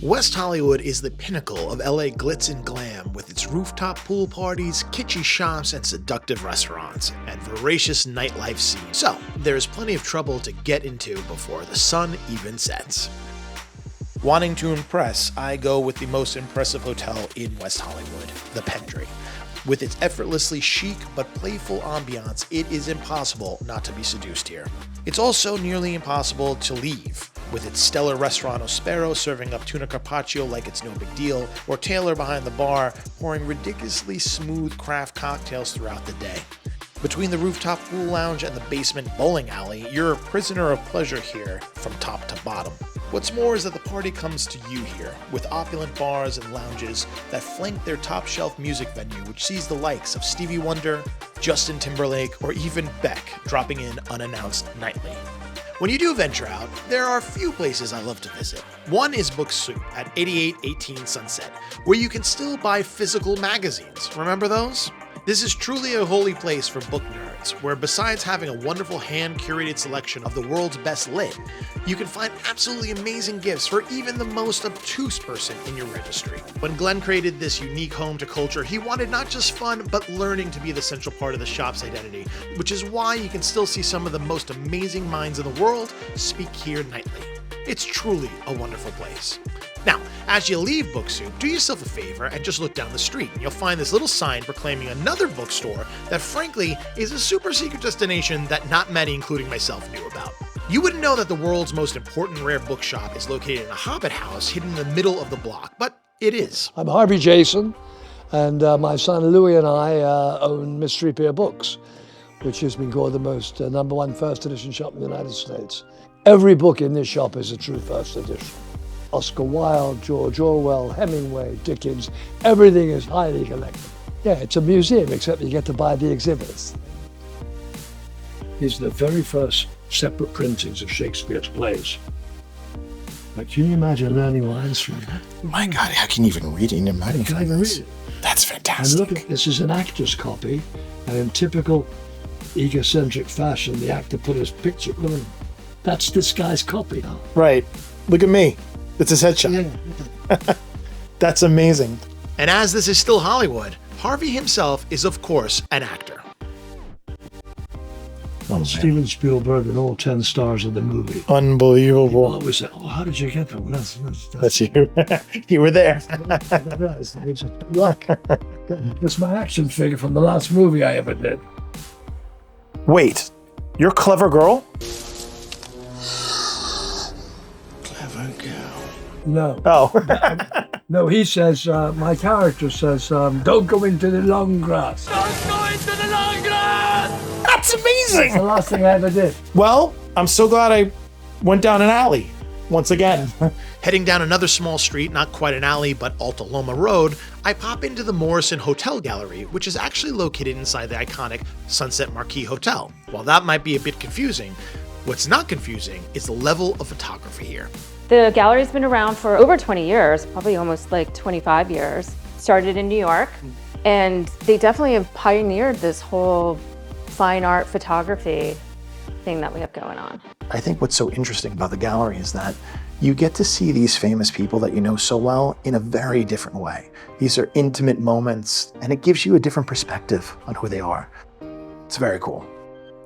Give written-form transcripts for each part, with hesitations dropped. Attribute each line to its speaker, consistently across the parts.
Speaker 1: West Hollywood is the pinnacle of LA glitz and glam with its rooftop pool parties, kitschy shops, and seductive restaurants, and voracious nightlife scene. So, there's plenty of trouble to get into before the sun even sets. Wanting to impress, I go with the most impressive hotel in West Hollywood, the Pendry. With its effortlessly chic but playful ambiance, it is impossible not to be seduced here. It's also nearly impossible to leave, with its stellar restaurant Ospero serving up tuna carpaccio like it's no big deal, or Taylor behind the bar pouring ridiculously smooth craft cocktails throughout the day. Between the rooftop pool lounge and the basement bowling alley, you're a prisoner of pleasure here from top to bottom. What's more is that the party comes to you here, with opulent bars and lounges that flank their top-shelf music venue, which sees the likes of Stevie Wonder, Justin Timberlake, or even Beck dropping in unannounced nightly. When you do venture out, there are a few places I love to visit. One is Book Soup at 8818 Sunset, where you can still buy physical magazines. Remember those? This is truly a holy place for book nerds, where besides having a wonderful hand-curated selection of the world's best lit, you can find absolutely amazing gifts for even the most obtuse person in your registry. When Glenn created this unique home to culture, he wanted not just fun, but learning to be the central part of the shop's identity, which is why you can still see some of the most amazing minds in the world speak here nightly. It's truly a wonderful place. Now, as you leave Book Soup, do yourself a favor and just look down the street, and you'll find this little sign proclaiming another bookstore that frankly is a super secret destination that not many, including myself, knew about. You wouldn't know that the world's most important rare bookshop is located in a hobbit house hidden in the middle of the block, but it is.
Speaker 2: I'm Harvey Jason, and my son Louis and I own Mystery Pier Books, which has been called the most number one first edition shop in the United States. Every book in this shop is a true first edition. Oscar Wilde, George Orwell, Hemingway, Dickens, everything is highly collectible. Yeah, it's a museum, except you get to buy the exhibits. These are the very first separate printings of Shakespeare's plays. Like, can you imagine learning lines from that?
Speaker 1: My God, how can you even read it in your mind?
Speaker 2: Can I even read it?
Speaker 1: That's fantastic.
Speaker 2: And look, this is an actor's copy, and in typical egocentric fashion, the actor put his picture, look, that's this guy's copy.
Speaker 1: Right. Look at me. It's his headshot.
Speaker 2: Yeah.
Speaker 1: That's amazing. And as this is still Hollywood, Harvey himself is, of course, an actor.
Speaker 2: Oh, Steven Spielberg and all 10 stars of the movie.
Speaker 1: Unbelievable.
Speaker 2: People always say, oh, how did you get them?
Speaker 1: That's you. You were there.
Speaker 2: Look, it's my action figure from the last movie I ever did.
Speaker 1: Wait, you're a clever girl?
Speaker 2: No.
Speaker 1: Oh.
Speaker 2: No, he says, my character says, don't go into the long grass.
Speaker 3: Don't go into the long grass!
Speaker 1: That's amazing.
Speaker 2: That's the last thing I ever did.
Speaker 1: Well, I'm so glad I went down an alley once again. Heading down another small street, not quite an alley, but Alta Loma Road, I pop into the Morrison Hotel Gallery, which is actually located inside the iconic Sunset Marquis Hotel. While that might be a bit confusing, what's not confusing is the level of photography here.
Speaker 4: The gallery's been around for over 20 years, probably almost like 25 years. Started in New York, and they definitely have pioneered this whole fine art photography thing that we have going on.
Speaker 1: I think what's so interesting about the gallery is that you get to see these famous people that you know so well in a very different way. These are intimate moments, and it gives you a different perspective on who they are. It's very cool.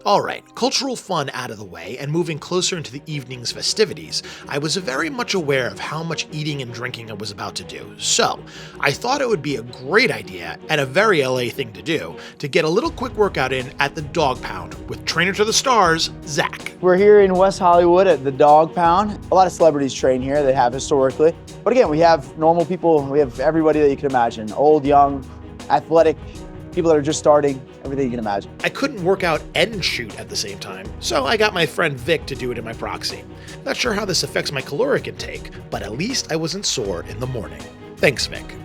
Speaker 1: All right, cultural fun out of the way and moving closer into the evening's festivities, I was very much aware of how much eating and drinking I was about to do. So, I thought it would be a great idea and a very LA thing to do to get a little quick workout in at the Dog Pound with trainer to the stars, Zach.
Speaker 5: We're here in West Hollywood at the Dog Pound. A lot of celebrities train here, they have historically. But again, we have normal people, we have everybody that you can imagine, old, young, athletic, people that are just starting, everything you can imagine.
Speaker 1: I couldn't work out and shoot at the same time, so I got my friend Vic to do it in my proxy. Not sure how this affects my caloric intake, but at least I wasn't sore in the morning. Thanks, Vic.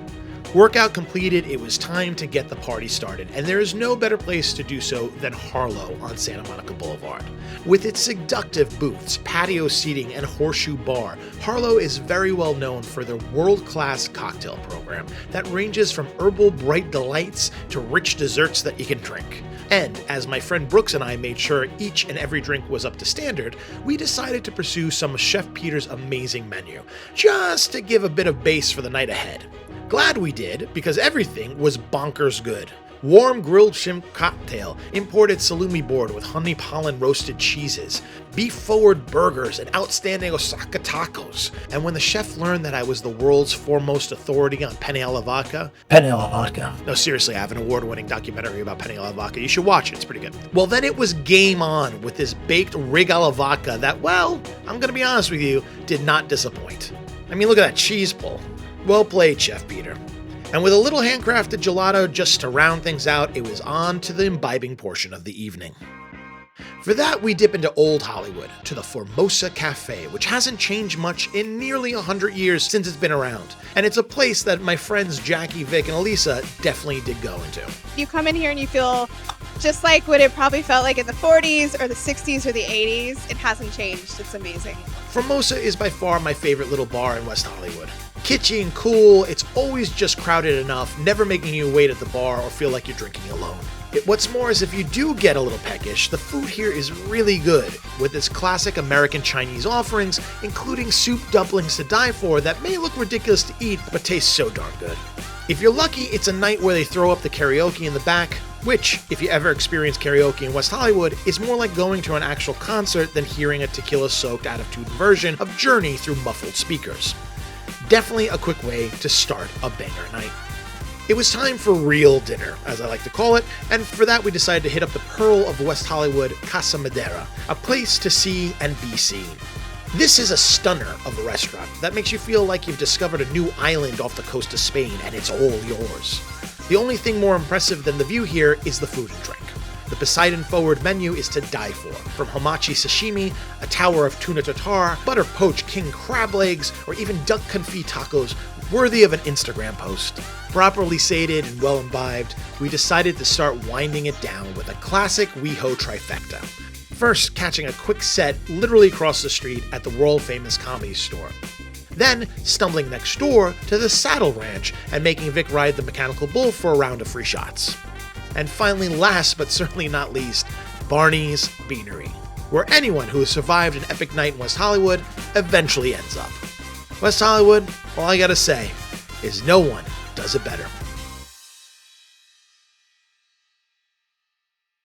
Speaker 1: Workout completed, it was time to get the party started, and there is no better place to do so than Harlow on Santa Monica Boulevard. With its seductive booths, patio seating, and horseshoe bar, Harlow is very well known for their world-class cocktail program that ranges from herbal bright delights to rich desserts that you can drink. And as my friend Brooks and I made sure each and every drink was up to standard, we decided to pursue some of Chef Peter's amazing menu, just to give a bit of base for the night ahead. Glad we did, because everything was bonkers good. Warm grilled shrimp cocktail, imported salumi board with honey pollen roasted cheeses, beef forward burgers, and outstanding Osaka tacos. And when the chef learned that I was the world's foremost authority on penne alla vodka, no, seriously, I have an award-winning documentary about penne alla vodka. You should watch it, it's pretty good. Well, then it was game on with this baked rig alla vodka that, well, I'm gonna be honest with you, did not disappoint. I mean, look at that cheese pull. Well played, Chef Peter. And with a little handcrafted gelato just to round things out, it was on to the imbibing portion of the evening. For that, we dip into Old Hollywood, to the Formosa Cafe, which hasn't changed much in nearly 100 years since it's been around. And it's a place that my friends Jackie, Vic, and Elisa definitely did go into.
Speaker 6: You come in here and you feel just like what it probably felt like in the 40s or the 60s or the 80s. It hasn't changed. It's amazing.
Speaker 1: Formosa is by far my favorite little bar in West Hollywood. Kitschy and cool, it's always just crowded enough, never making you wait at the bar or feel like you're drinking alone. What's more is if you do get a little peckish, the food here is really good, with its classic American Chinese offerings, including soup dumplings to die for that may look ridiculous to eat, but taste so darn good. If you're lucky, it's a night where they throw up the karaoke in the back, which, if you ever experience karaoke in West Hollywood, is more like going to an actual concert than hearing a tequila-soaked out-of-tune version of Journey through muffled speakers. Definitely a quick way to start a banger night. It was time for real dinner, as I like to call it, and for that we decided to hit up the Pearl of West Hollywood, Casa Madera, a place to see and be seen. This is a stunner of a restaurant that makes you feel like you've discovered a new island off the coast of Spain and it's all yours. The only thing more impressive than the view here is the food and drink. The Poseidon-forward menu is to die for, from hamachi sashimi, a tower of tuna tartare, butter poached king crab legs, or even duck confit tacos worthy of an Instagram post. Properly sated and well imbibed, we decided to start winding it down with a classic WeHo trifecta. First, catching a quick set literally across the street at the world-famous Comedy Store. Then, stumbling next door to the Saddle Ranch and making Vic ride the mechanical bull for a round of free shots. And finally, last but certainly not least, Barney's Beanery, where anyone who has survived an epic night in West Hollywood eventually ends up. West Hollywood, all I gotta say is no one does it better.